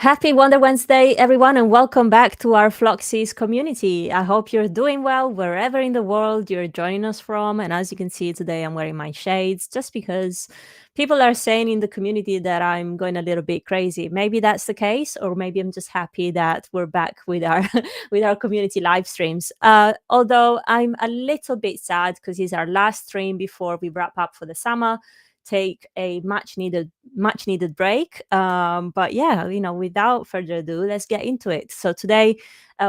Happy Wonder Wednesday, everyone, and welcome back to our Floxies community. I hope you're doing well wherever in the world you're joining us from. And as you can see today, I'm wearing my shades just because people are saying in the community that I'm going a little bit crazy. Maybe that's the case, or maybe I'm just happy that we're back with our with our community live streams. Although I'm a little bit sad because it's our last stream before we wrap up for the summer, take a much needed break. But yeah, without further ado, let's get into it. So today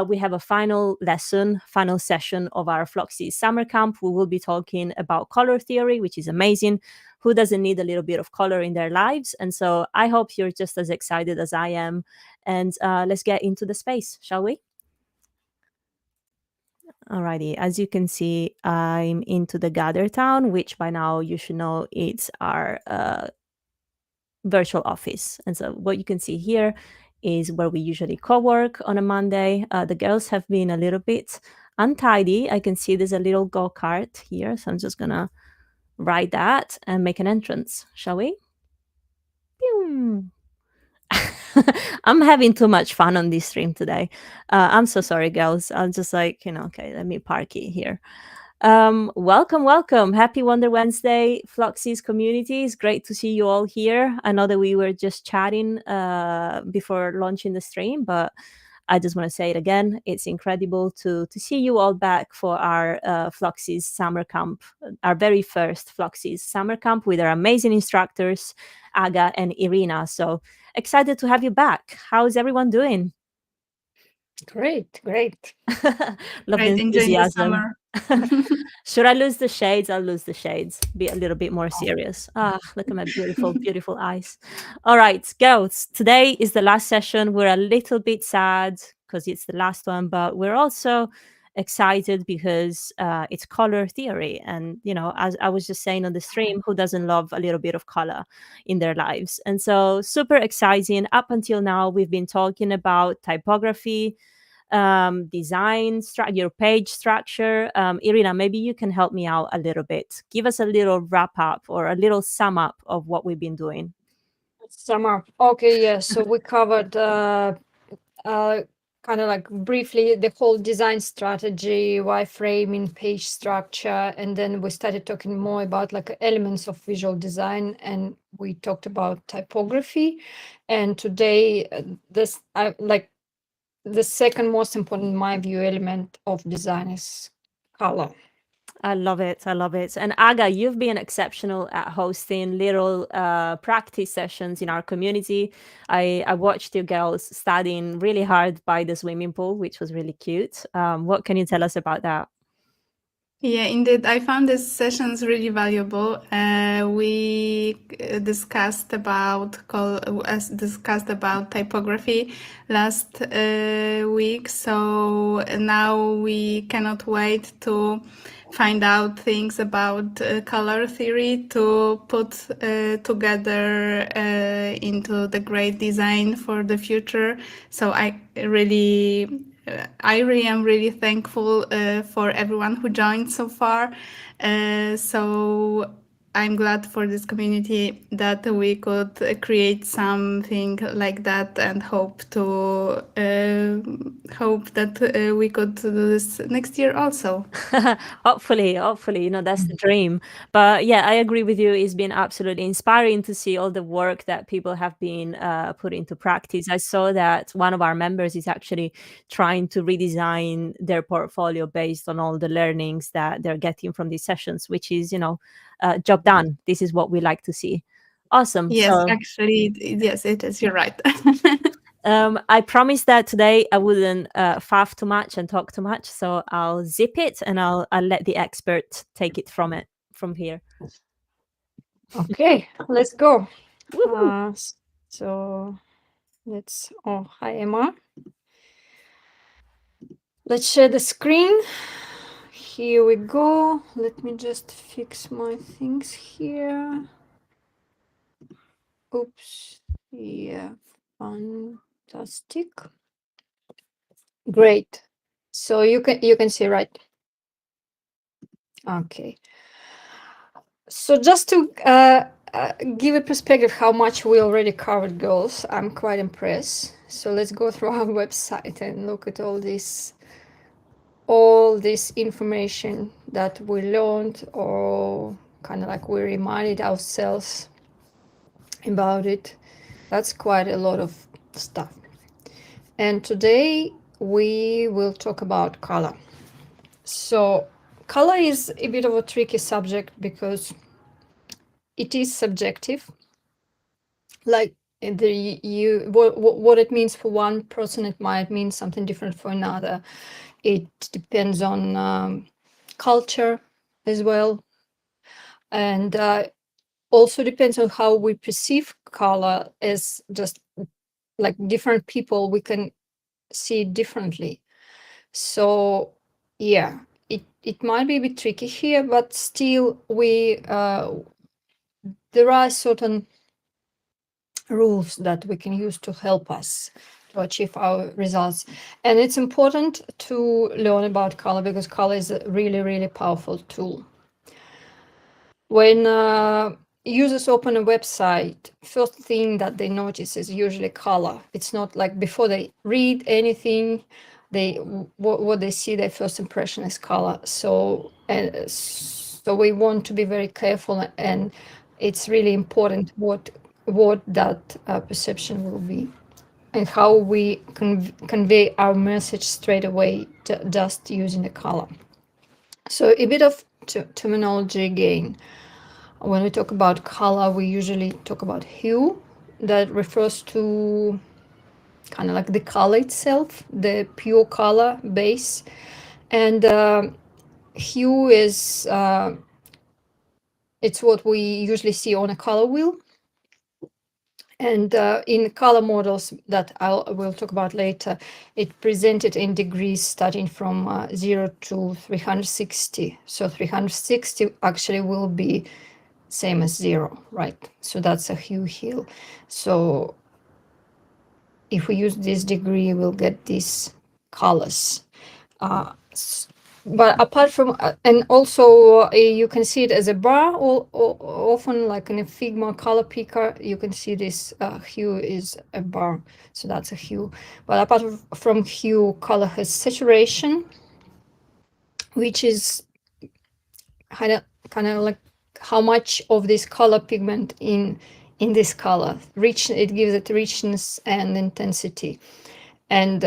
we have a final session of our Floxies summer camp. We will be talking about color theory, which is amazing. Who doesn't need a little bit of color in their lives? And so I hope you're just as excited as I am. And let's get into the space, shall we? Alrighty, as you can see, I'm into the Gather Town, which by now you should know it's our virtual office. And so what you can see here is where we usually co-work on a Monday. The girls have been a little bit untidy. I can see there's a little go-kart here, so I'm just gonna ride that and make an entrance, shall we? Pew. I'm having too much fun on this stream today. I'm so sorry, girls. I'm just like, okay, let me park it here. Welcome. Happy Wonder Wednesday, Floxies community. It's great to see you all here. I know that we were just chatting before launching the stream, but I just want to say it again. It's incredible to see you all back for our Floxies summer camp, our very first Floxies summer camp with our amazing instructors, Aga and Irina. So excited to have you back. How's everyone doing? Great. Love the Right, enjoying the enthusiasm. summer. Should I lose the shades? I'll lose the shades. Be a little bit more serious. Ah, look at my beautiful, beautiful eyes. All right, girls, today is the last session. We're a little bit sad because it's the last one, but we're also excited because it's color theory. And, as I was just saying on the stream, who doesn't love a little bit of color in their lives? And so, super exciting. Up until now, we've been talking about typography, design, your page structure. Irina, maybe you can help me out a little bit. Give us a little wrap up or a little sum up of what we've been doing. Sum up. Okay, yeah. So we covered kind of like briefly the whole design strategy, wireframing, page structure, and then we started talking more about like elements of visual design, and we talked about typography. And today, this like the second most important, in my view, element of design is color. I love it. I love it. And Aga, you've been exceptional at hosting little practice sessions in our community. I watched you girls studying really hard by the swimming pool, which was really cute. What can you tell us about that? Yeah, indeed. I found these sessions really valuable. We discussed about typography last week, so now we cannot wait to find out things about color theory to put together into the great design for the future. So I really am really thankful for everyone who joined so far. So I'm glad for this community that we could create something like that, and hope that we could do this next year also. Hopefully, that's the dream. But yeah, I agree with you. It's been absolutely inspiring to see all the work that people have been put into practice. I saw that one of our members is actually trying to redesign their portfolio based on all the learnings that they're getting from these sessions, which is, job done. This is what we like to see. Awesome. Yes, So actually, yes, it is. You're right. I promised that today I wouldn't faff too much and talk too much, so I'll zip it and I'll let the expert take it from here. Okay, let's go. Woohoo. So let's. Oh, hi Emma. Let's share the screen. Here we go. Let me just fix my things here. Oops. Yeah, fantastic. Great. So you can see, right? Okay. So just to give a perspective how much we already covered, girls. I'm quite impressed. So let's go through our website and look at all this information that we learned, or kind of like we reminded ourselves about it. That's quite a lot of stuff. And today we will talk about color. So color is a bit of a tricky subject because it is subjective. Like what it means for one person, it might mean something different for another. It depends on culture as well, and also depends on how we perceive color. As just like different people, we can see it differently. So yeah, it might be a bit tricky here, but still there are certain rules that we can use to help us to achieve our results. And it's important to learn about color because color is a really, really powerful tool. When users open a website, first thing that they notice is usually color. It's not like before they read anything, what they see, their first impression is color. So we want to be very careful, and it's really important what that perception will be, and how we convey our message straight away just using the color. So a bit of terminology again. When we talk about color, we usually talk about hue. That refers to kind of like the color itself, the pure color base. And hue is it's what we usually see on a color wheel. And in color models that we'll talk about later, it presented in degrees starting from 0 to 360. So 360 actually will be same as 0, right? So that's a hue. So if we use this degree, we'll get these colors. But apart from, and also you can see it as a bar, or often like in a Figma color picker, you can see this hue is a bar. So that's a hue. But apart from hue, color has saturation, which is kind of like how much of this color pigment in this color. It gives it richness and intensity. And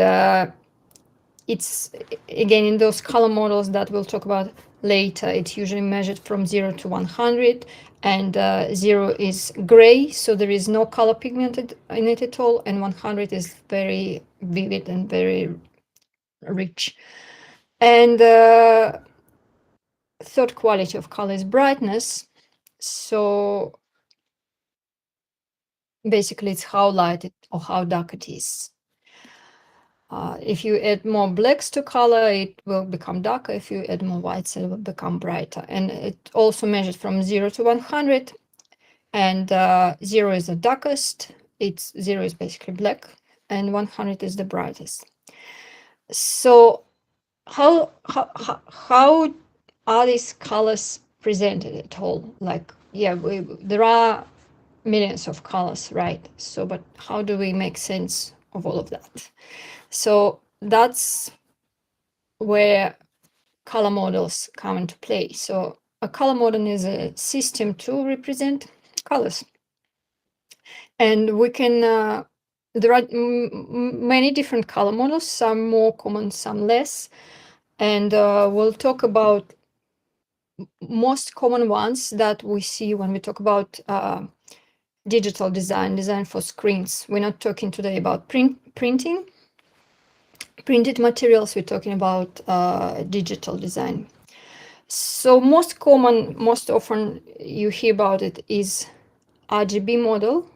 it's again in those color models that we'll talk about later, it's usually measured from 0 to 100, and 0 is gray, so there is no color pigment in it at all, and 100 is very vivid and very rich. And third quality of color is brightness. So basically it's how light it or how dark it is. If you add more blacks to color, it will become darker. If you add more whites, it will become brighter. And it also measured from 0 to 100. And 0 is the darkest. 0 is basically black, and 100 is the brightest. So how are these colors presented at all? Like, yeah, there are millions of colors, right? So, but how do we make sense of all of that? So that's where color models come into play. So a color model is a system to represent colors. And we can, there are many different color models, some more common, some less. And we'll talk about most common ones that we see when we talk about digital design for screens. We're not talking today about printing. Printed materials, we're talking about digital design. So most often you hear about it is RGB model.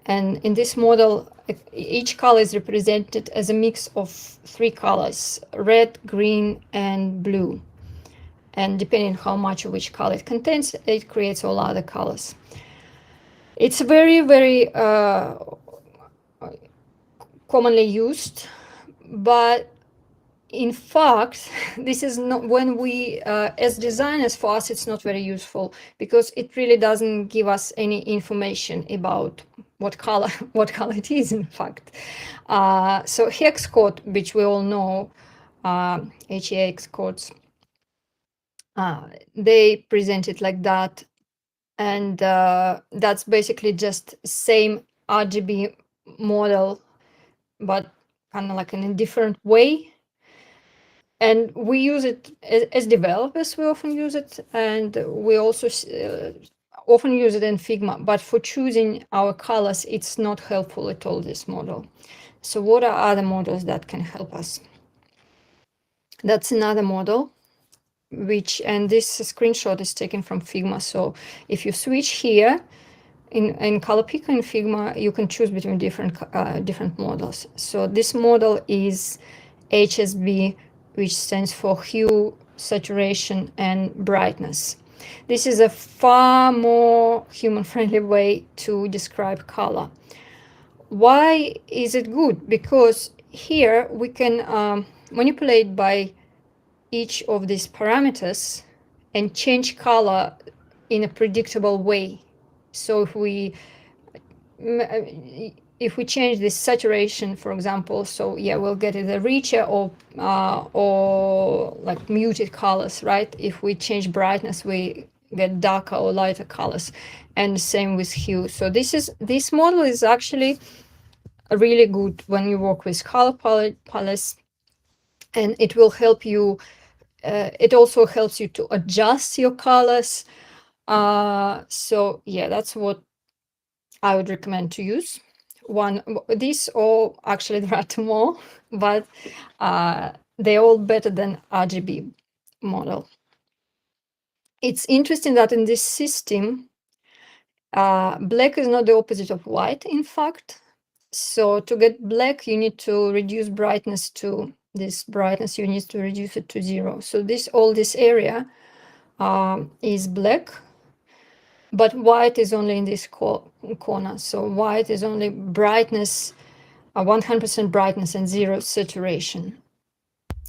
And in this model, each color is represented as a mix of 3 colors, red, green, and blue. And depending on how much of which color it contains, it creates all other colors. It's very, very commonly used, but in fact, this is not, when we, as designers, for us, it's not very useful because it really doesn't give us any information about what color it is, in fact. So hex code, which we all know, HEX codes, they present it like that. And that's basically just same RGB model, but kind of like in a different way. And we use it as developers, we often use it, and we also often use it in Figma, but for choosing our colors, it's not helpful at all, this model. So what are other models that can help us? That's another model, which, and this screenshot is taken from Figma. So if you switch here, in color picker in Figma, you can choose between different models. So this model is HSB, which stands for hue, saturation, and brightness. This is a far more human-friendly way to describe color. Why is it good? Because here we can manipulate by each of these parameters and change color in a predictable way. So if we change this saturation, for example, so yeah, we'll get either richer or like muted colors, right? If we change brightness, we get darker or lighter colors, and the same with hue. So this model is actually really good when you work with color palettes, and it will help you. It also helps you to adjust your colors. So yeah, that's what I would recommend to use. This, or actually there are two more, but they're all better than RGB model. It's interesting that in this system, black is not the opposite of white, in fact. So to get black, you need to reduce brightness to this brightness, you need to reduce it to 0. So all this area is black, but white is only in this corner. So white is only brightness, 100% brightness and 0 saturation.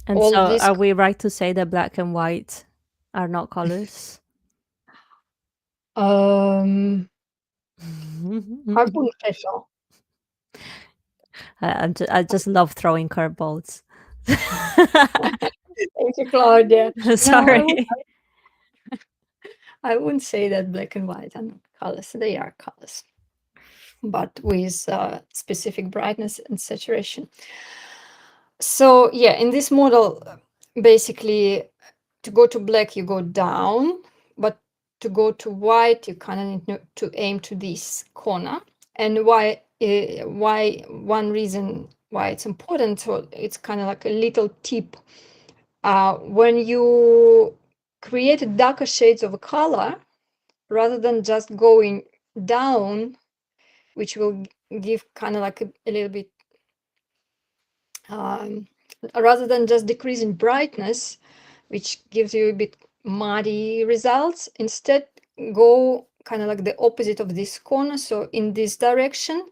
And All so this, are we right to say that black and white are not colors? I wouldn't say so. I just love throwing curveballs. Thank you, Claudia. Sorry. No, I wouldn't say that black and white are not colors. They are colors, but with specific brightness and saturation. So yeah, in this model, basically, to go to black, you go down, but to go to white, you kind of need to aim to this corner. And why one reason why it's important, so it's kind of like a little tip. When you create darker shades of a color, rather than just going down, which will give kind of like a little bit, rather than just decreasing brightness, which gives you a bit muddy results, instead go kind of like the opposite of this corner. So in this direction,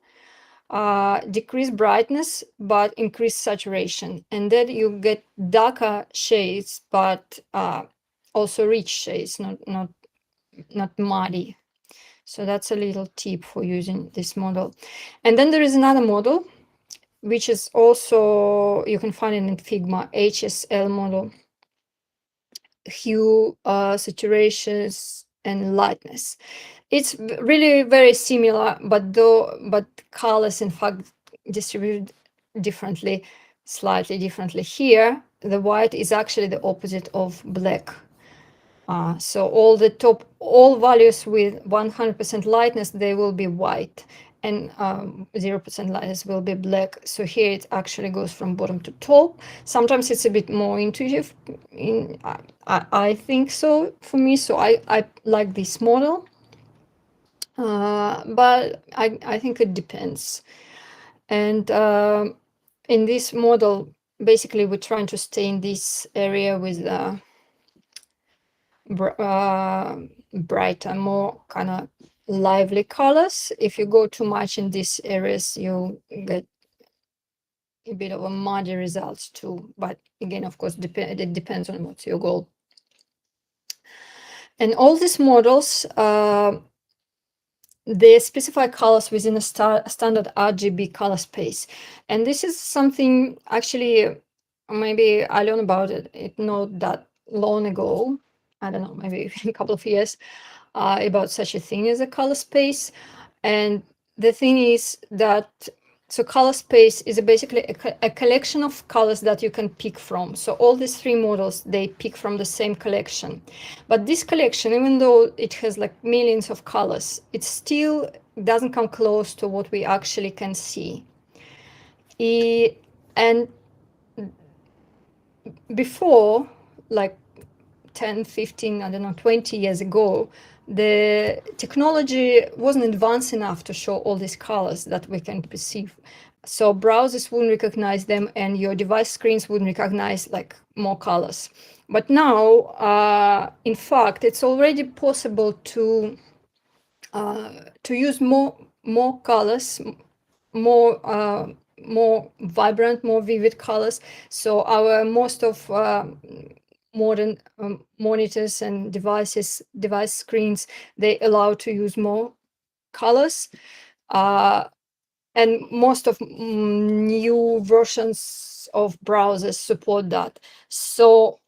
decrease brightness but increase saturation, and then you get darker shades, but also rich shades, not muddy. So that's a little tip for using this model. And then there is another model, which is also, you can find it in Figma, HSL model, hue, saturations, and lightness. It's really very similar, but colors, in fact, distribute differently, slightly differently. Here, the white is actually the opposite of black. So all values with 100% lightness, they will be white, and 0% lightness will be black. So here it actually goes from bottom to top. Sometimes it's a bit more intuitive. I think so for me. So I like this model, but I think it depends. And in this model, basically, we're trying to stay in this area with brighter, more kind of lively colors. If you go too much in these areas, you get a bit of a muddy results too. But again, of course, it depends on what's your goal. And all these models, they specify colors within a standard RGB color space. And this is something actually, maybe I learned about it not that long ago. I don't know, maybe a couple of years, about such a thing as a color space. And the thing is that, so color space is basically a collection of colors that you can pick from. So all these three models, they pick from the same collection. But this collection, even though it has like millions of colors, it still doesn't come close to what we actually can see. And before, like 10, 15, I don't know, 20 years ago, the technology wasn't advanced enough to show all these colors that we can perceive. So browsers wouldn't recognize them, and your device screens wouldn't recognize like more colors. But now, in fact, it's already possible to use more colors, more vibrant, more vivid colors. So our most of modern monitors and device screens, they allow to use more colors, and most of new versions of browsers support that. So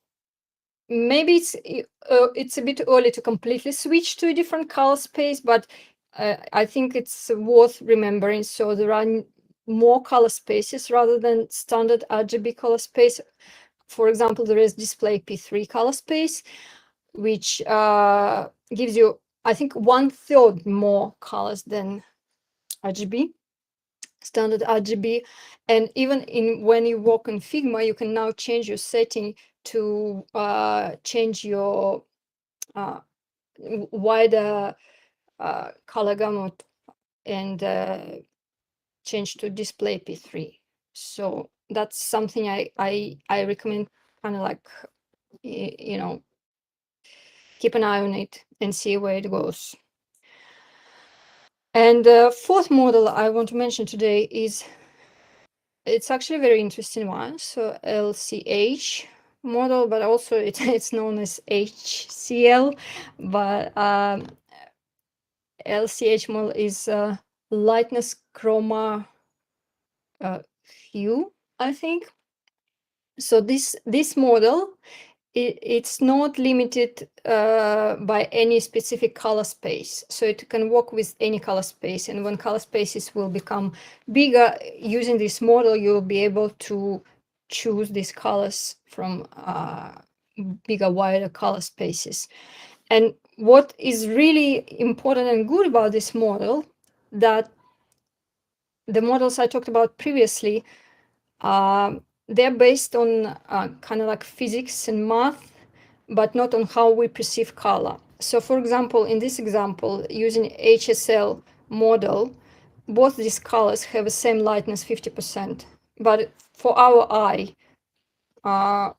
maybe it's a bit early to completely switch to a different color space, but I think it's worth remembering. So there are more color spaces rather than standard RGB color space. For example, there is display P3 color space, which gives you, I think, 1/3 more colors than RGB, standard RGB. And even when you work in Figma, you can now change your setting to change your wider color gamut and change to display P3. So that's something I recommend, kind of like, keep an eye on it and see where it goes. And the fourth model I want to mention today is, it's actually a very interesting one. So LCH model, but also it's known as HCL, but LCH model is lightness chroma hue, I think. So this model, it's not limited by any specific color space. So it can work with any color space. And when color spaces will become bigger, using this model, you'll be able to choose these colors from bigger, wider color spaces. And what is really important and good about this model, that the models I talked about previously, they're based on kind of like physics and math, but not on how we perceive color. So for example, in this example, using HSL model, both these colors have the same lightness, 50%. But for our eye,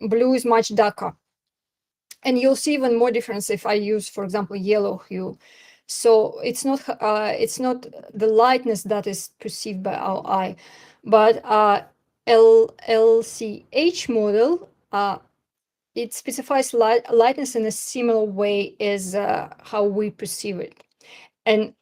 blue is much darker. And you'll see even more difference if I use, for example, yellow hue. So it's not the lightness that is perceived by our eye, but LCH model, it specifies lightness in a similar way as how we perceive it. And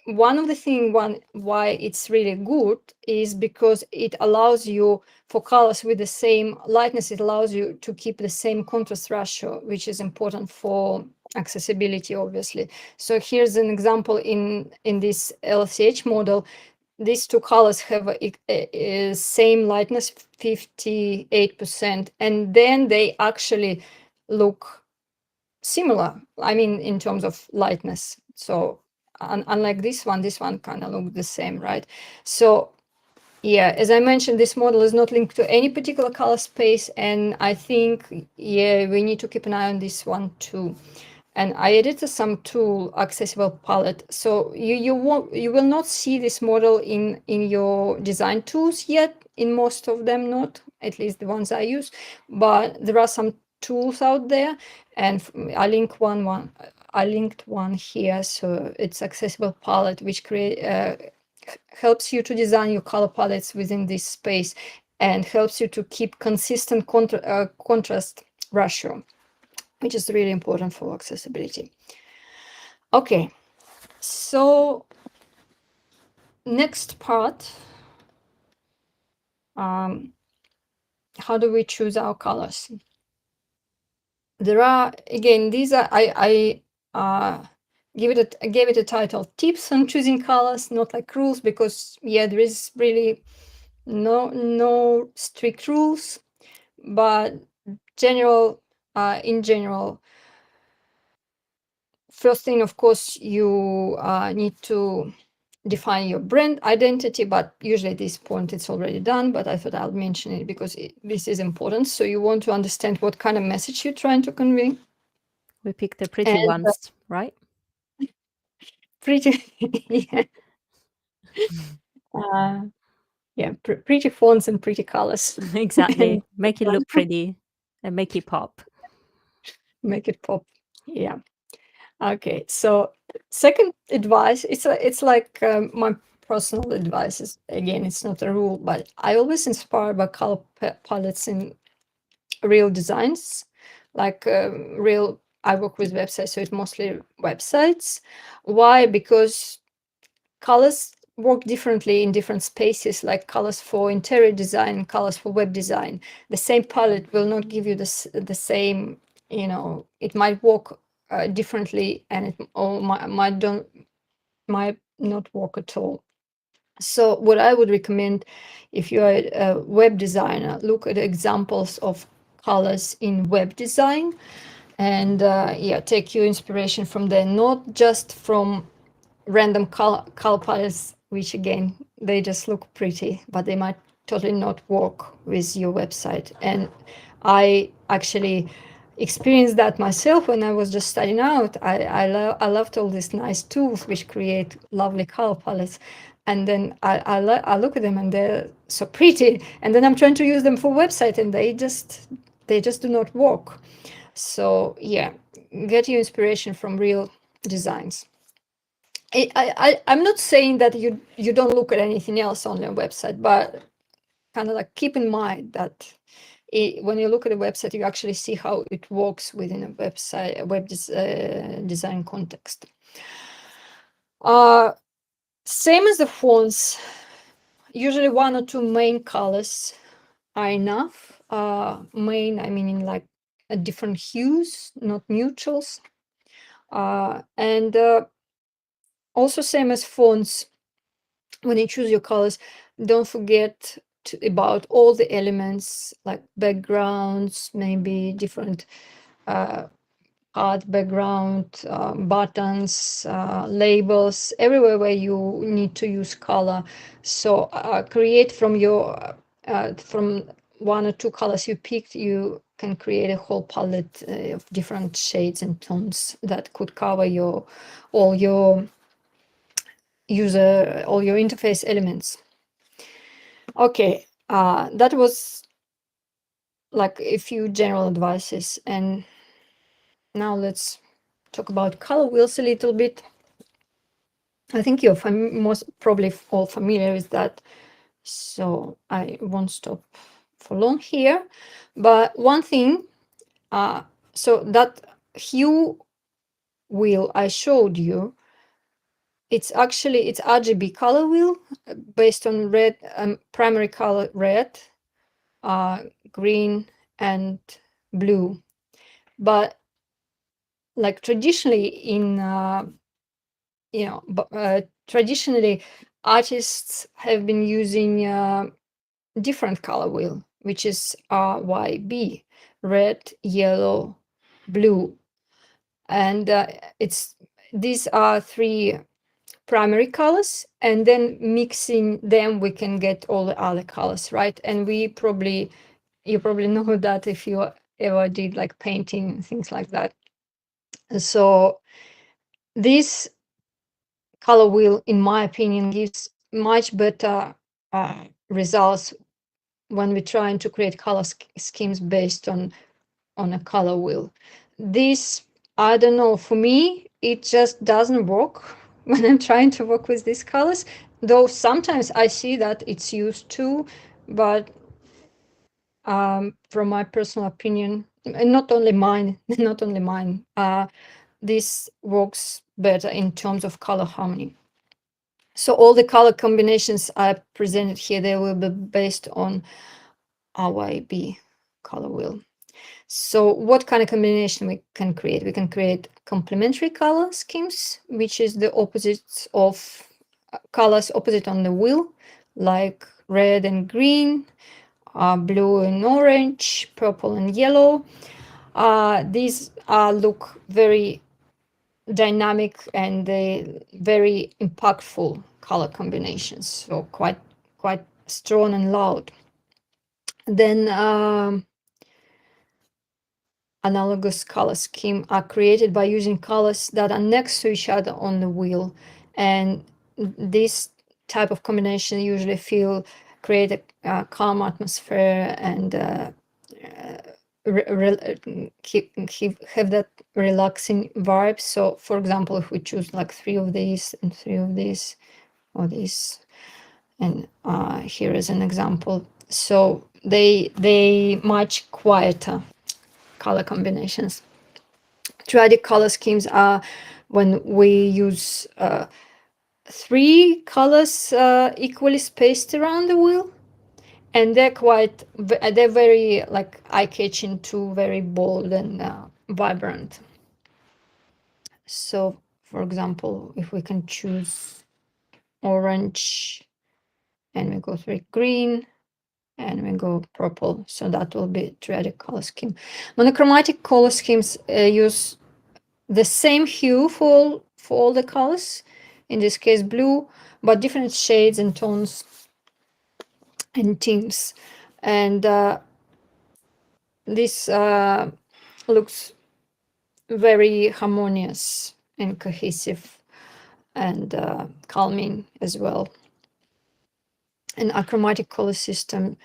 one of the things why it's really good is because it allows you, for colors with the same lightness, it allows you to keep the same contrast ratio, which is important for accessibility, obviously. So here's an example in this LCH model. These two colors have a same lightness, 58%, and then they actually look similar, I mean, in terms of lightness. So unlike this one kind of look the same, right? So yeah, as I mentioned, this model is not linked to any particular color space, and I think, yeah, we need to keep an eye on this one too. And I edited some tool accessible palette. So you will not see this model in your design tools yet, in most of them not, at least the ones I use, but there are some tools out there, and I linked one here. So it's accessible palette, which helps you to design your color palettes within this space. and helps you to keep consistent contrast ratio, which is really important for accessibility. Okay, so next part, how do we choose our colors? There are, again, these are, I gave it a title, tips on choosing colors, not like rules, because yeah, there is really no strict rules, but in general, first thing, of course, you need to define your brand identity, but usually at this point it's already done, but I thought I'll mention it because this is important. So you want to understand what kind of message you're trying to convey. We picked the pretty ones, right? Pretty, yeah. Pretty fonts and pretty colors. Exactly. Make it look pretty and make it pop. Make it pop. Yeah. Okay. So second advice, it's like my personal advice is, again, it's not a rule, but I always inspired by color palettes in real designs, like I work with websites, so it's mostly websites. Why? Because colors work differently in different spaces, like colors for interior design, colors for web design. The same palette will not give you the same, it might work differently, and it might not work at all. So what I would recommend, if you are a web designer, look at examples of colors in web design, and take your inspiration from there, not just from random color palettes, which again, they just look pretty, but they might totally not work with your website. And I actually experienced that myself when I was just starting out. I loved all these nice tools which create lovely color palettes, and then I look at them and they're so pretty, and then I'm trying to use them for website and they just do not work. So yeah, get your inspiration from real designs. I'm not saying that you don't look at anything else on your website, but kind of like keep in mind that when you look at a website, you actually see how it works within a website, design context. Same as the fonts, usually one or two main colors are enough. Main, I mean, in like different hues, not neutrals. And also same as fonts, when you choose your colors, don't forget about all the elements like backgrounds, maybe different art background, buttons, labels, everywhere where you need to use color. So create from your from one or two colors you picked, you can create a whole palette of different shades and tones that could cover all your interface elements. Okay, that was like a few general advices, and now let's talk about color wheels a little bit. I think you're most probably all familiar with that, so I won't stop for long here. But one thing, so that hue wheel I showed you, it's RGB color wheel based on red, primary color red, green, and blue. But like traditionally traditionally artists have been using different color wheel, which is RYB, red, yellow, blue. And these are three primary colors, and then mixing them we can get all the other colors, right? And you probably know that if you ever did like painting and things like that. So this color wheel, in my opinion, gives much better results when we're trying to create color schemes based on a color wheel. This, I don't know, for me it just doesn't work when I'm trying to work with these colors, though sometimes I see that it's used too, but from my personal opinion, and not only mine, this works better in terms of color harmony. So all the color combinations I presented here, they will be based on RYB color wheel. So what kind of combination we can create? We can create complementary color schemes, which is the opposites of colors opposite on the wheel, like red and green, blue and orange, purple and yellow. These look very dynamic and very impactful color combinations, so quite strong and loud. Then analogous color scheme are created by using colors that are next to each other on the wheel, and this type of combination usually create a calm atmosphere and have that relaxing vibe. So for example, if we choose like 3 of these and 3 of these, or these, and here is an example, so they much quieter color combinations. Triadic color schemes are when we use 3 colors equally spaced around the wheel, and they're very like eye-catching too, very bold and vibrant. So for example, if we can choose orange and we go through green and we go purple, so that will be triadic color scheme. Monochromatic color schemes use the same hue for all the colors, in this case blue, but different shades and tones and tints, and this looks very harmonious and cohesive and calming as well. An achromatic color system,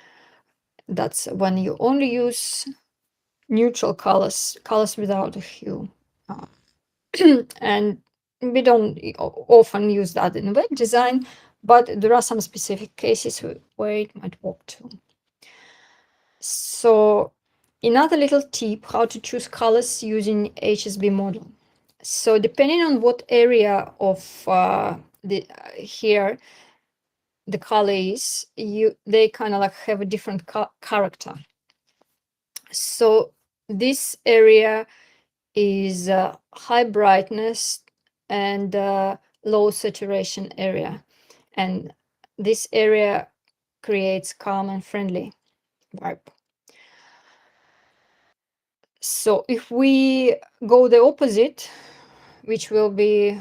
that's when you only use neutral colors without a hue. And we don't often use that in web design, but there are some specific cases where it might work too. So another little tip, how to choose colors using HSB model. So depending on what area of here the color is, they kind of like have a different character. So this area is high brightness and low saturation area, and this area creates calm and friendly vibe. So if we go the opposite, which will be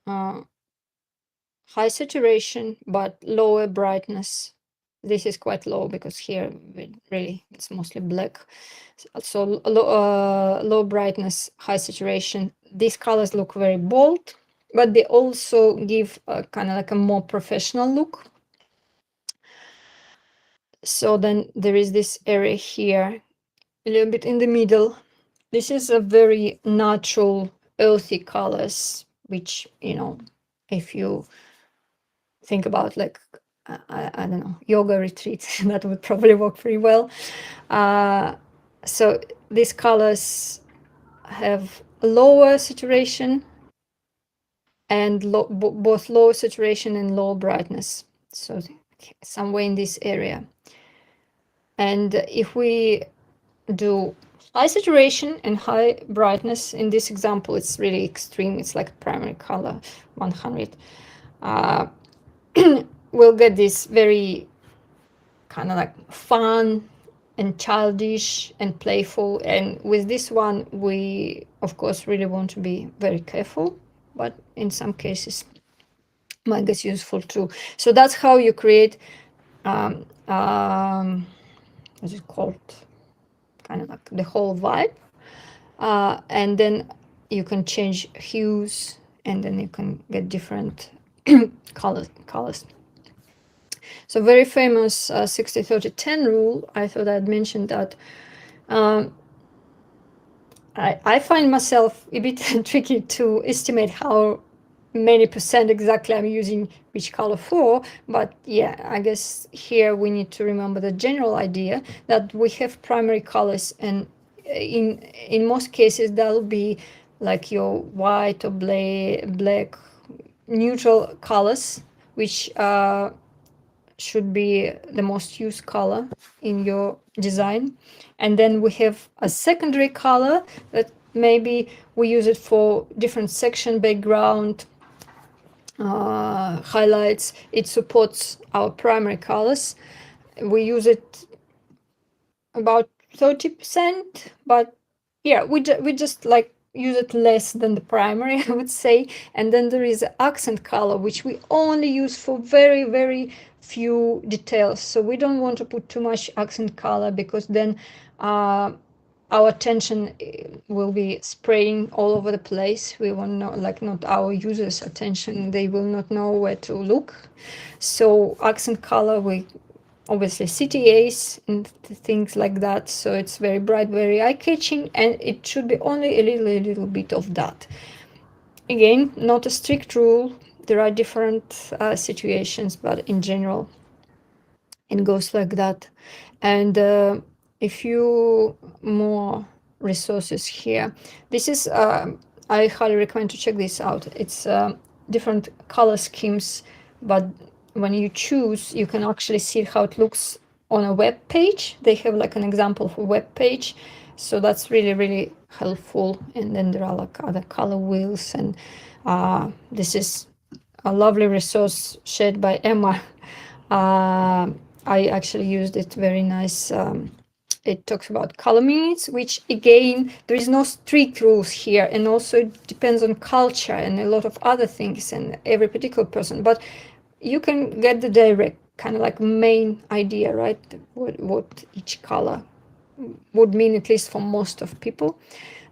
high saturation but lower brightness, this is quite low because here it's mostly black, so low brightness, high saturation, these colors look very bold, but they also give a kind of like a more professional look. So then there is this area here, a little bit in the middle. This is a very natural earthy colors, which, you know, if you think about like I don't know, yoga retreats, that would probably work pretty well. So these colors have lower saturation and both low saturation and low brightness, so somewhere in this area. And if we do high saturation and high brightness, in this example it's really extreme, it's like primary color 100, we'll get this very kind of like fun and childish and playful. And with this one, we of course really want to be very careful, but in some cases might get useful too. So that's how you create what's it called, kind of like the whole vibe, and then you can change hues, and then you can get different colors. So very famous 60-30-10 rule. I thought I'd mention that. I find myself a bit tricky to estimate how many percent exactly I'm using which color for, but yeah, I guess here we need to remember the general idea that we have primary colors, and in most cases that'll be like your white or black neutral colors, which should be the most used color in your design. And then we have a secondary color that maybe we use it for different section background, highlights. It supports our primary colors. We use it about 30%, but yeah, we just like use it less than the primary, I would say. And then there is accent color, which we only use for very, very few details. So we don't want to put too much accent color, because then our attention will be spraying all over the place. We want not our users' attention. They will not know where to look. So accent color, we obviously CTAs and things like that. So it's very bright, very eye-catching, and it should be only a little bit of that. Again, not a strict rule. There are different situations, but in general, it goes like that. And a few more resources here. This is I highly recommend to check this out. It's different color schemes, but when you choose, you can actually see how it looks on a web page. They have like an example of a web page, so that's really, really helpful. And then there are like other color wheels, and this is a lovely resource shared by Emma. I actually used it, very nice. It talks about color minutes, which again, there is no strict rules here, and also it depends on culture and a lot of other things and every particular person, but you can get the direct kind of like main idea, right? What each color would mean, at least for most of people.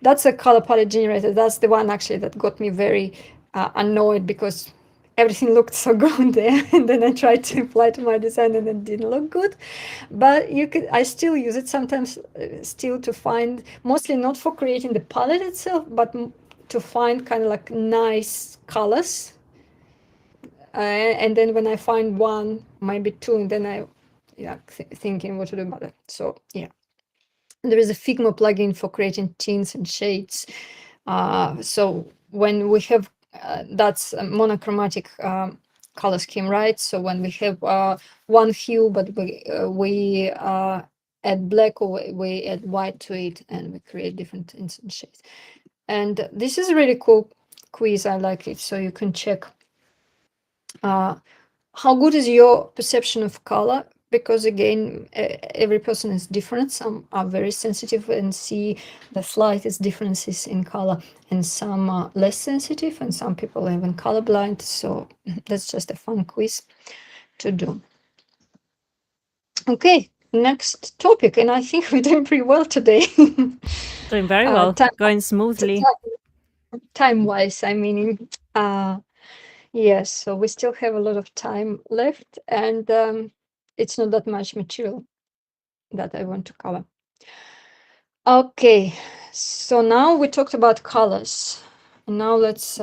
That's a color palette generator. That's the one actually that got me very annoyed, because everything looked so good there, and then I tried to apply to my design and it didn't look good. But I still use it sometimes, still to find, mostly not for creating the palette itself, but to find kind of like nice colors. And then when I find one, maybe two, and then I thinking what to do about it. So yeah, there is a Figma plugin for creating tints and shades. So when we have that's a monochromatic color scheme, right? So when we have one hue, but we add black, or we add white to it, and we create different tints and shades. And this is a really cool quiz. I like it. So you can check how good is your perception of color, because again, every person is different. Some are very sensitive and see the slightest differences in color, and some are less sensitive, and some people are even colorblind. So that's just a fun quiz to do. Okay, next topic, and I think we're doing pretty well today. Doing very well, going smoothly. Time-wise, I mean, yes, so we still have a lot of time left, and it's not that much material that I want to cover. Okay, so now we talked about colors. And now let's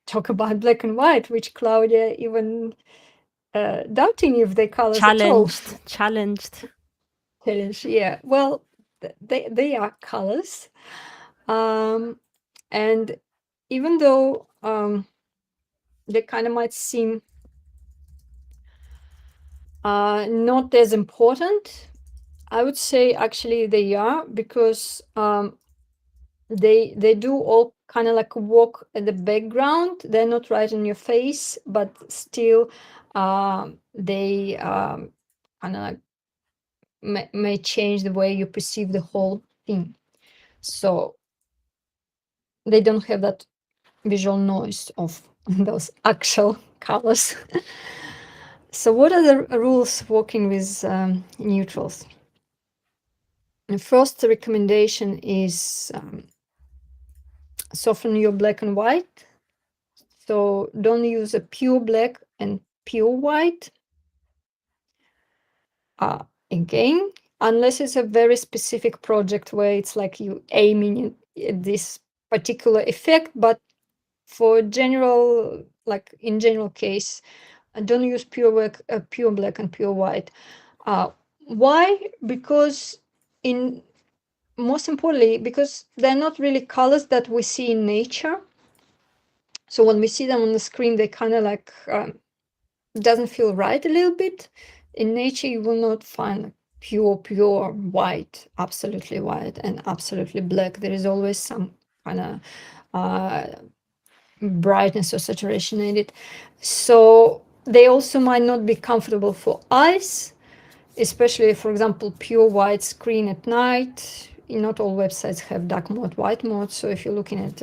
talk about black and white, which Claudia even doubting if they colors at all. Challenged. Yeah, well, they are colors. And even though they kind of might seem not as important, I would say actually they are, because they do all kind of like walk at the background. They're not right in your face, but still they kind of like may change the way you perceive the whole thing. So they don't have that visual noise of those actual colors. So what are the rules working with neutrals? The first recommendation is soften your black and white. So don't use a pure black and pure white. Again, unless it's a very specific project where it's like you aiming at this particular effect, but for general, like in general case, don't use pure black and pure white. Why? Because most importantly, because they're not really colors that we see in nature. So when we see them on the screen, they kind of like doesn't feel right a little bit. In nature, you will not find pure white, absolutely white, and absolutely black. There is always some kind of brightness or saturation in it. So they also might not be comfortable for eyes, especially, for example, pure white screen at night. Not all websites have dark mode, white mode. So if you're looking at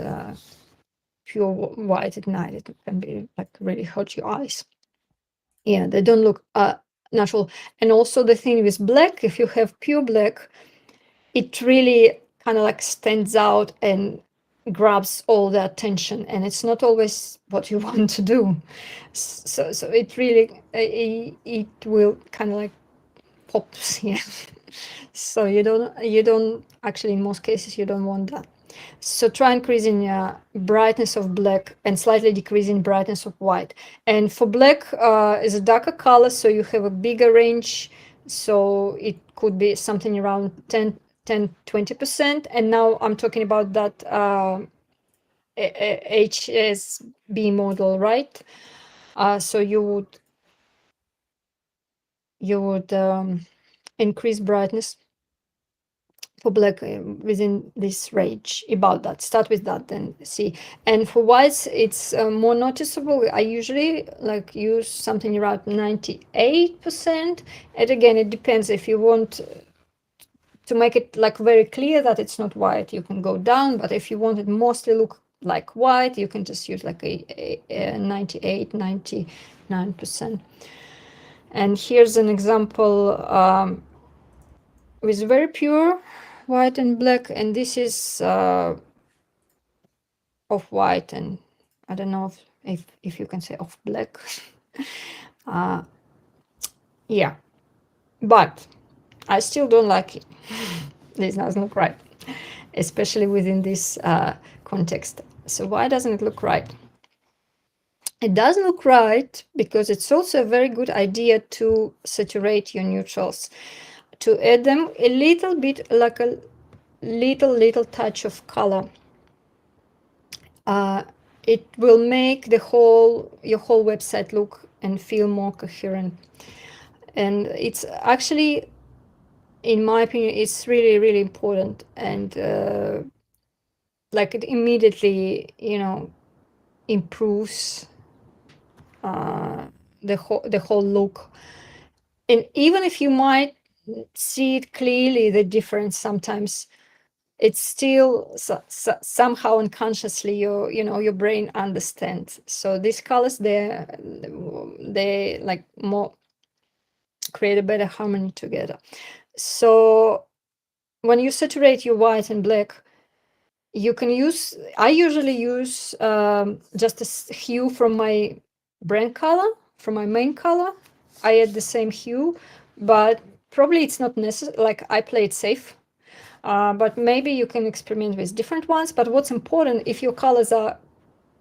pure white at night, it can be like really hurt your eyes. Yeah, they don't look natural. And also the thing with black, if you have pure black, it really kind of like stands out and grabs all the attention, and it's not always what you want to do. So it really it will kind of like pops. Yeah. So you don't actually, in most cases, you don't want that. So try increasing brightness of black and slightly decreasing brightness of white. And for black is a darker color, so you have a bigger range. So it could be something around 10-20%. And now I'm talking about that HSB model, right? So you would increase brightness for black within this range, about that. Start with that, then see. And for whites, it's more noticeable. I usually like use something around 98%. And again, it depends. If you want to make it like very clear that it's not white, you can go down. But if you want it mostly look like white, you can just use like a 98, 99%. And here's an example with very pure white and black, and this is off white, and I don't know if you can say off black. Yeah, but I still don't like it. This doesn't look right, especially within this context. So why doesn't it look right? It doesn't look right because it's also a very good idea to saturate your neutrals, to add them a little bit, like a little touch of color. It will make your whole website look and feel more coherent. And it's actually, in my opinion, it's really important. And like it immediately, improves the whole look. And even if you might see it clearly, the difference sometimes, it's still somehow unconsciously your brain understands. So these colors, they like more create a better harmony together. So when you saturate your white and black, you can use, I usually use just a hue from my brand color, from my main color. I add the same hue, but probably it's not necessary. Like, I play it safe. But maybe you can experiment with different ones. But what's important, if your colors are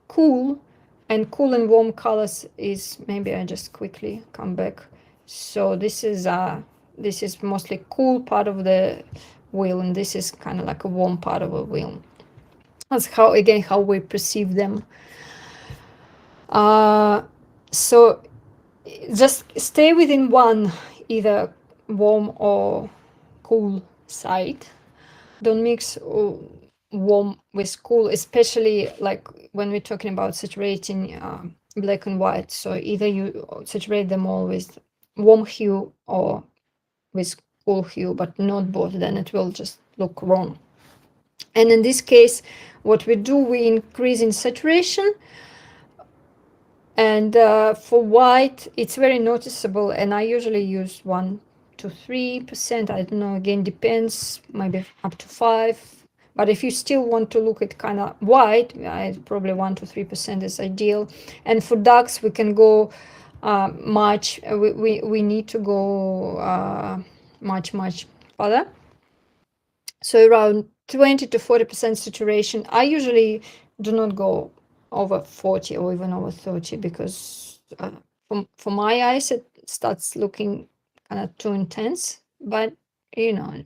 cool and warm colors is, maybe I just quickly come back. So this is mostly cool part of the wheel, and this is kind of like a warm part of a wheel. That's how we perceive them. So just stay within one, either warm or cool side. Don't mix warm with cool, especially like when we're talking about saturating black and white. So either you saturate them all with warm hue or with cool hue, but not both, then it will just look wrong. And in this case, what we do, we increase in saturation. And for white, it's very noticeable, and I usually use 1 to 3%. I don't know, again, depends, maybe up to 5. But if you still want to look at kind of white, probably 1 to 3% is ideal. And for darks, we can go much. We need to go much further. So around 20 to 40% saturation. I usually do not go over 40 or even over 30, because for my eyes it starts looking kind of too intense. But you know,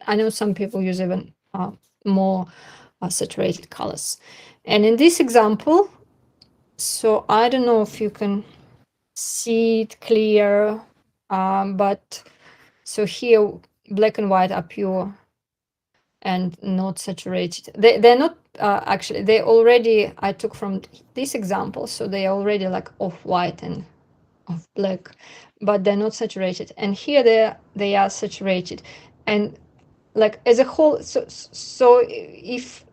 I know some people use even more saturated colors. And in this example, so I don't know if you can see it clear, but so here black and white are pure and not saturated. They're not actually, they already, I took from this example, so they are already like off-white and off-black, but they're not saturated. And here they are saturated. And like as a whole, so if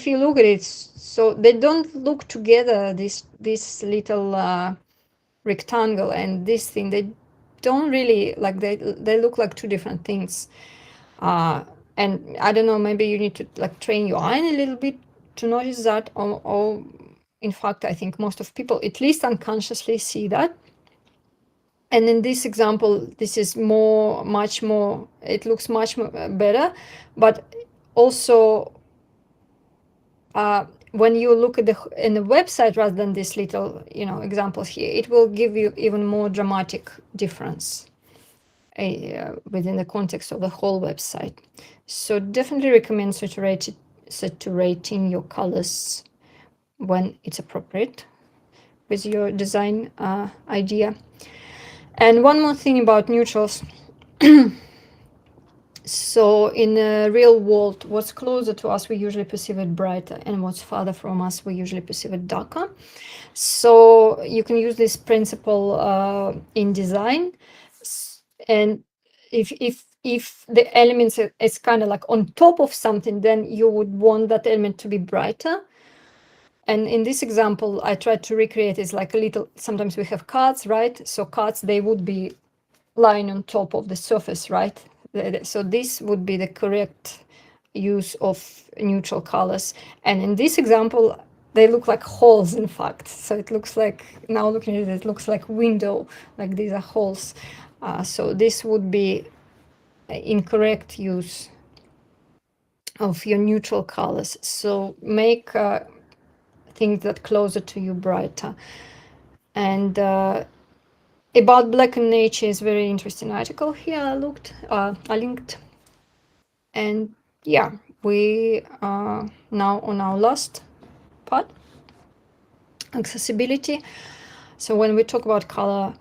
you look at it, so they don't look together, this little rectangle and this thing, they don't really, like, they look like two different things. And I don't know, maybe you need to like train your eye a little bit to notice that, or in fact I think most of people at least unconsciously see that. And in this example, this is much more, it looks much more better. But also when you look at in the website rather than this little, you know, examples here, it will give you even more dramatic difference within the context of the whole website. So definitely recommend saturating your colors when it's appropriate with your design idea. And one more thing about neutrals. So in the real world, what's closer to us, we usually perceive it brighter, and what's farther from us, we usually perceive it darker. So you can use this principle in design. And if the elements is kind of like on top of something, then you would want that element to be brighter. And in this example, I tried to recreate is like a little, sometimes we have cards, right? So cards, they would be lying on top of the surface, right? So this would be the correct use of neutral colors. And in this example, they look like holes, in fact. So it looks like, now looking at it, it looks like window, like these are holes. So this would be incorrect use of your neutral colors. So make things that closer to you brighter. And about Black and Nature is very interesting article here I linked. And yeah, we are now on our last part, accessibility. So when we talk about color,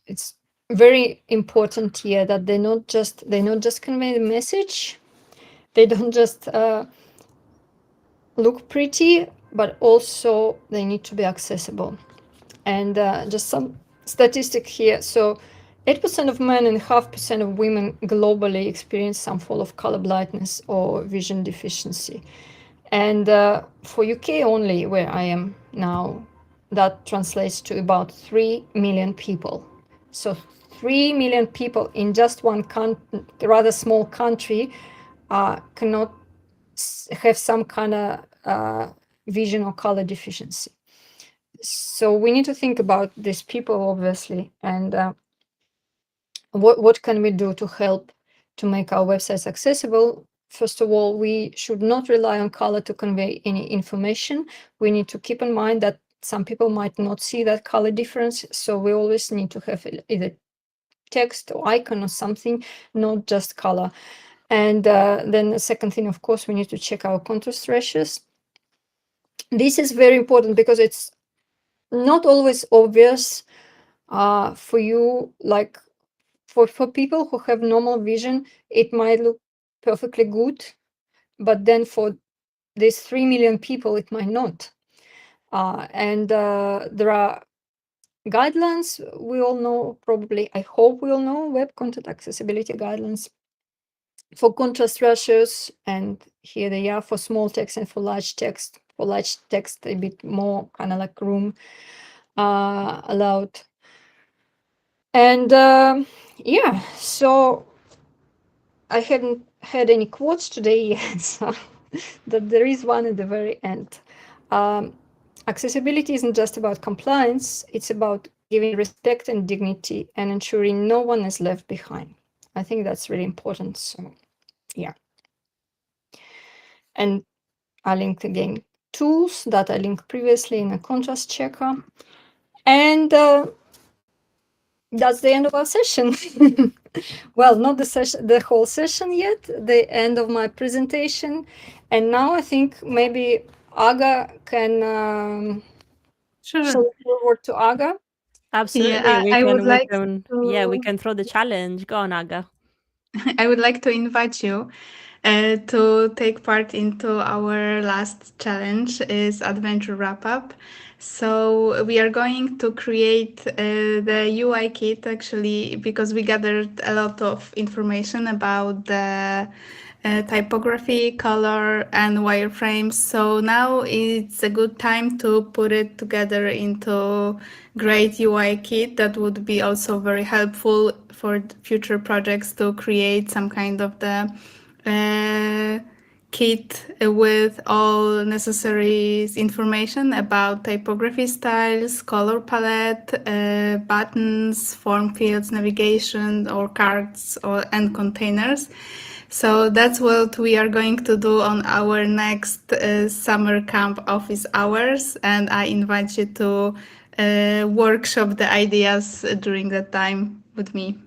it's very important here that they not just convey the message, they don't just look pretty, but also they need to be accessible. And just some statistic here. So 8% of men and 0.5% of women globally experience some form of color blindness or vision deficiency. And for UK only, where I am now, that translates to about 3 million people. So 3 million people in just one rather small country cannot have some kind of vision or color deficiency. So we need to think about these people, obviously, and what can we do to help to make our websites accessible. First of all, we should not rely on color to convey any information. We need to keep in mind that some people might not see that color difference, so we always need to have either text or icon or something, not just color. And then the second thing, of course, we need to check our contrast ratios. This is very important because it's not always obvious for you, like for people who have normal vision, it might look perfectly good, but then for these 3 million people, it might not. And there are guidelines we all know, probably, I hope we all know, web content accessibility guidelines for contrast ratios, and here they are for small text and for large text. For large text, a bit more kind of like room allowed. And yeah, so I hadn't had any quotes today yet, so that there is one at the very end. Accessibility isn't just about compliance, it's about giving respect and dignity and ensuring no one is left behind. I think that's really important. So yeah. And I linked again tools that I linked previously in a contrast checker. And that's the end of our session. Well, not the session, the whole session yet, the end of my presentation. And now I think maybe Aga can Sure. show forward to Aga. Absolutely. Yeah, I would like We to. can throw the challenge. Go on, Aga. I would like to invite you to take part into our last challenge is adventure wrap up. So we are going to create the UI kit actually because we gathered a lot of information about the typography, color, and wireframes. So now it's a good time to put it together into great UI kit that would be also very helpful for future projects to create some kind of the kit with all necessary information about typography styles, color palette, buttons, form fields, navigation, or cards and containers. So that's what we are going to do on our next summer camp office hours, and I invite you to workshop the ideas during that time with me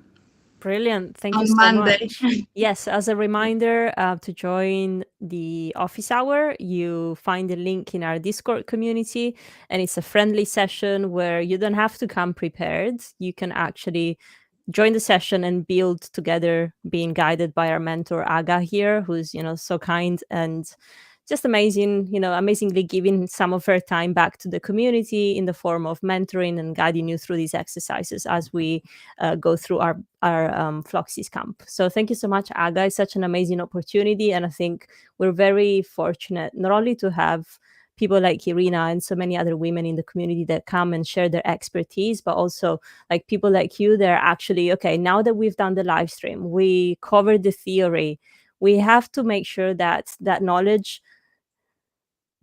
Brilliant. Thank you on so Monday. much. Yes, as a reminder, to join the office hour, you find the link in our Discord community, and it's a friendly session where you don't have to come prepared. You can actually join the session and build together, being guided by our mentor Aga here, who's so kind and just amazing, amazingly giving some of her time back to the community in the form of mentoring and guiding you through these exercises as we go through our Floxies camp. So thank you so much, Aga. It's such an amazing opportunity, and I think we're very fortunate not only to have people like Irina and so many other women in the community that come and share their expertise, but also like people like you, they're actually, okay, now that we've done the live stream, we covered the theory, we have to make sure that that knowledge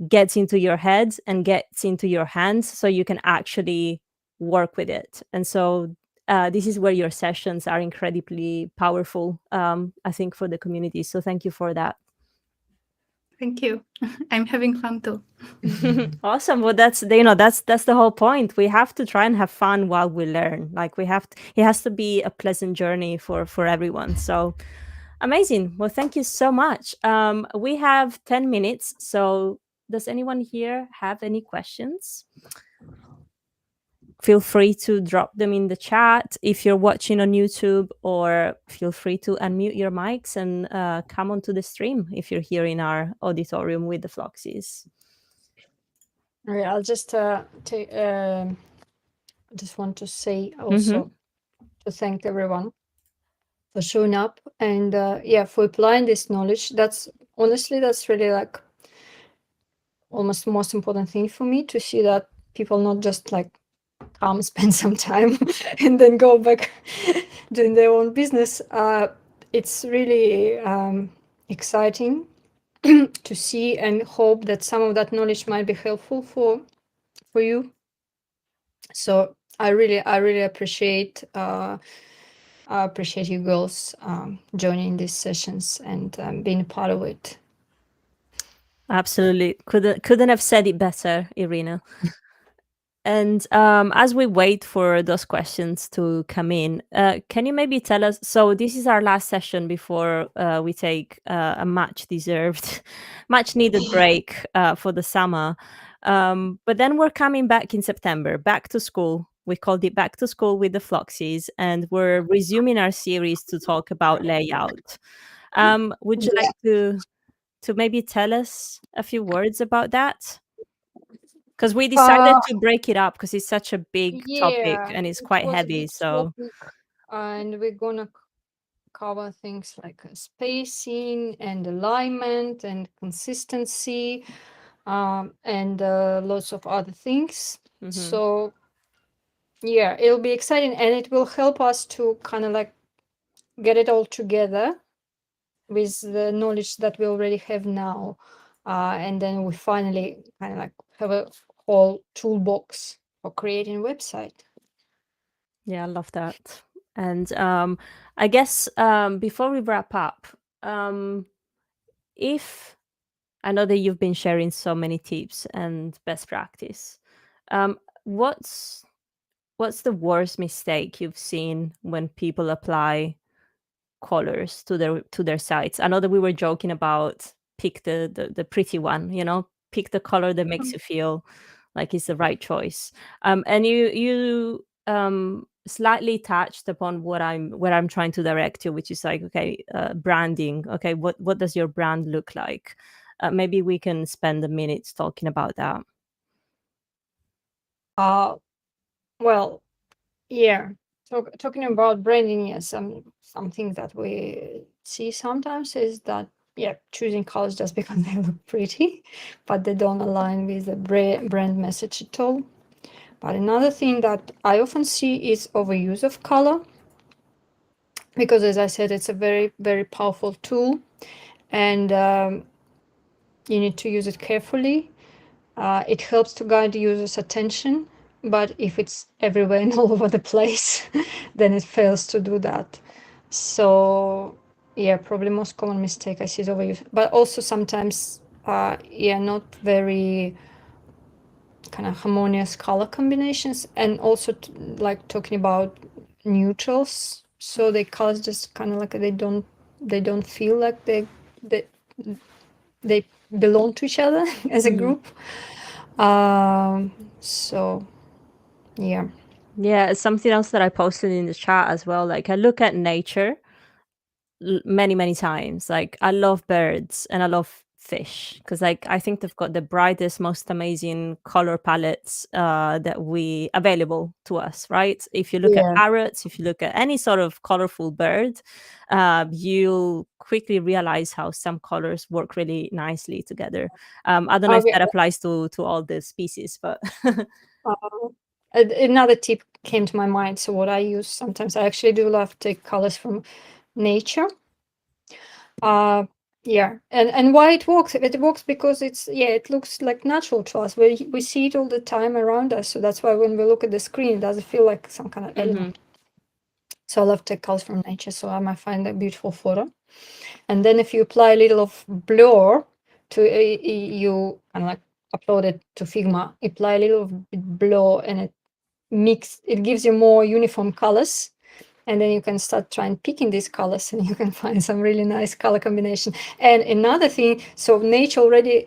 gets into your head and gets into your hands so you can actually work with it. And so this is where your sessions are incredibly powerful, I think, for the community. So thank you for that. Thank you. I'm having fun too. Awesome. Well, that's the whole point. We have to try and have fun while we learn. Like it has to be a pleasant journey for everyone. So amazing. Well, thank you so much. We have 10 minutes. So does anyone here have any questions? Feel free to drop them in the chat if you're watching on YouTube, or feel free to unmute your mics and come onto the stream if you're here in our auditorium with the Floxies. All right, I'll just just want to say also to thank everyone for showing up and for applying this knowledge. That's really like almost the most important thing for me, to see that people not just like come spend some time and then go back doing their own business. It's really exciting to see, and hope that some of that knowledge might be helpful for you. So I really appreciate you girls joining these sessions and being a part of it. Absolutely. Couldn't have said it better, Irina. And as we wait for those questions to come in, can you maybe tell us? So this is our last session before we take a much deserved, much needed break for the summer. But then we're coming back in September, back to school. We called it Back to School with the Floxies, and we're resuming our series to talk about layout. Would you like to maybe tell us a few words about that? Because we decided to break it up because it's such a big topic and it's quite was a heavy. big So topic, and we're gonna cover things like spacing and alignment and consistency, and lots of other things. So yeah, it'll be exciting, and it will help us to kind of like get it all together with the knowledge that we already have now, and then we finally kind of like have a whole toolbox for creating a website. yeah, I love that. And I guess before we wrap up, if I know that you've been sharing so many tips and best practice. What's the worst mistake you've seen when people apply colors to their sites? I know that we were joking about pick the pretty one, pick the color that makes you feel like it's the right choice. And you slightly touched upon where I'm trying to direct you, which is like, okay, branding. Okay, what does your brand look like? Maybe we can spend a minute talking about that. Well, yeah. Talking about branding, yes, something that we see sometimes is that, yeah, choosing colors just because they look pretty, but they don't align with the brand message at all. But another thing that I often see is overuse of color, because, as I said, it's a very, very powerful tool, and you need to use it carefully. It helps to guide the user's attention, but if it's everywhere and all over the place, then it fails to do that. So, yeah, probably most common mistake I see is overuse, but also sometimes, yeah, not very kind of harmonious color combinations, and also like talking about neutrals. So the colors just kind of like they don't feel like they they belong to each other as a group. So yeah. Yeah, something else that I posted in the chat as well. Like I look at nature many many times. Like I love birds and I love fish because like I think they've got the brightest, most amazing color palettes that we available to us, right? If you look at Yeah. parrots, if you look at any sort of colorful bird, you'll quickly realize how some colors work really nicely together. I don't know if Okay. that applies to all the species, but Another tip came to my mind. So what I use sometimes, I actually do love to take colors from nature. Yeah, and why it works? It works because it looks like natural to us. We see it all the time around us, so that's why when we look at the screen, it doesn't feel like some kind of Mhm. element. So I love to take colors from nature, so I might find a beautiful photo. And then if you apply a little of blur to you kind of like upload it to Figma, apply a little of blur, and it gives you more uniform colors, and then you can start trying picking these colors, and you can find some really nice color combination. And another thing, so nature already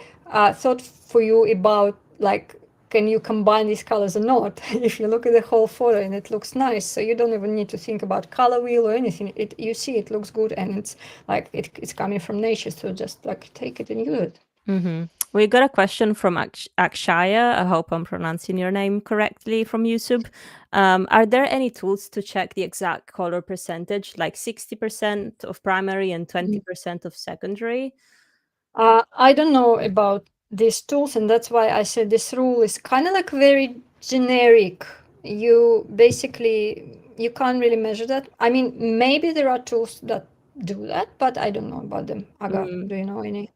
thought for you about, like, can you combine these colors or not? If you look at the whole photo and it looks nice, so you don't even need to think about color wheel or anything. You see it looks good, and it's like it's coming from nature, so just like take it and use it. We got a question from Akshaya. I hope I'm pronouncing your name correctly from YouTube. Are there any tools to check the exact color percentage, like 60% of primary and 20% of secondary? I don't know about these tools, and that's why I said this rule is kind of like very generic. You can't really measure that. I mean, maybe there are tools that do that, but I don't know about them. Aga, do you know any?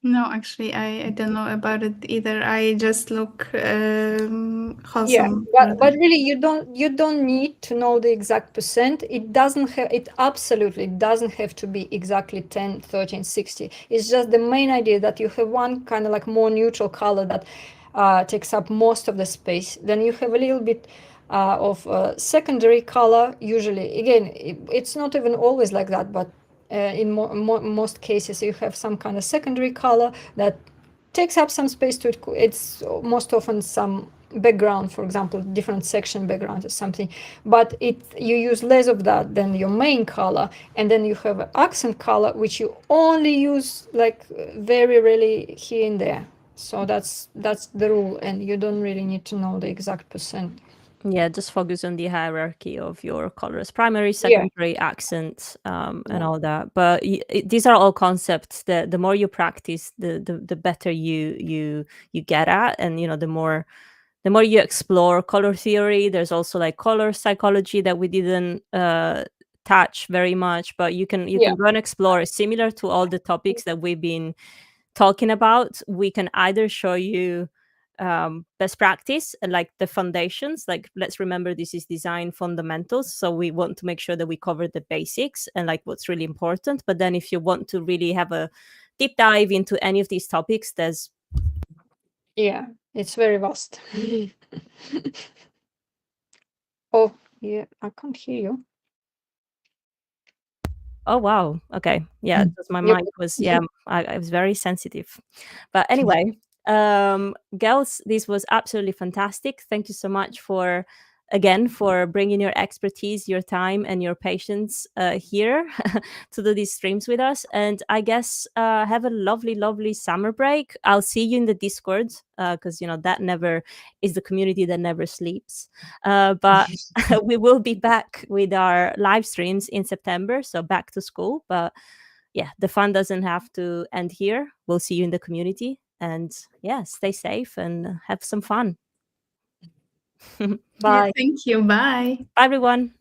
No, actually, I don't know about it either. I just look Yeah, wholesome. but really, you don't need to know the exact percent. It absolutely doesn't have to be exactly 10, 13, 60. It's just the main idea that you have one kind of like more neutral color that takes up most of the space. Then you have a little bit of secondary color. Usually, again, it's not even always like that, but in most cases, you have some kind of secondary color that takes up some space to it. It's most often some background, for example, different section background or something, but you use less of that than your main color, and then you have an accent color which you only use like very rarely here and there. So that's the rule, and you don't really need to know the exact percent. Yeah, just focus on the hierarchy of your colors, primary, Yeah. secondary, accent, and Yeah. all that. But these are all concepts that the more you practice, the better you get at, and the more you explore color theory. There's also like color psychology that we didn't touch very much, but you can go and explore. It's similar to all the topics that we've been talking about. We can either show you best practice and like the foundations, like let's remember this is design fundamentals, so we want to make sure that we cover the basics and like what's really important. But then if you want to really have a deep dive into any of these topics, Yeah, it's very vast. Oh, yeah, I can't hear you. oh wow, okay, yeah, just my Yep. mic was, yeah, I was very sensitive. But anyway, girls, this was absolutely fantastic. Thank you so much for, again, for bringing your expertise, your time, and your patience here to do these streams with us. And I guess have a lovely, lovely summer break. I'll see you in the Discord because that never is the community that never sleeps. But we will be back with our live streams in September, so back to school. But yeah, the fun doesn't have to end here. We'll see you in the community. And yeah, stay safe and have some fun. Yeah, Bye. thank you. Bye. Bye, everyone.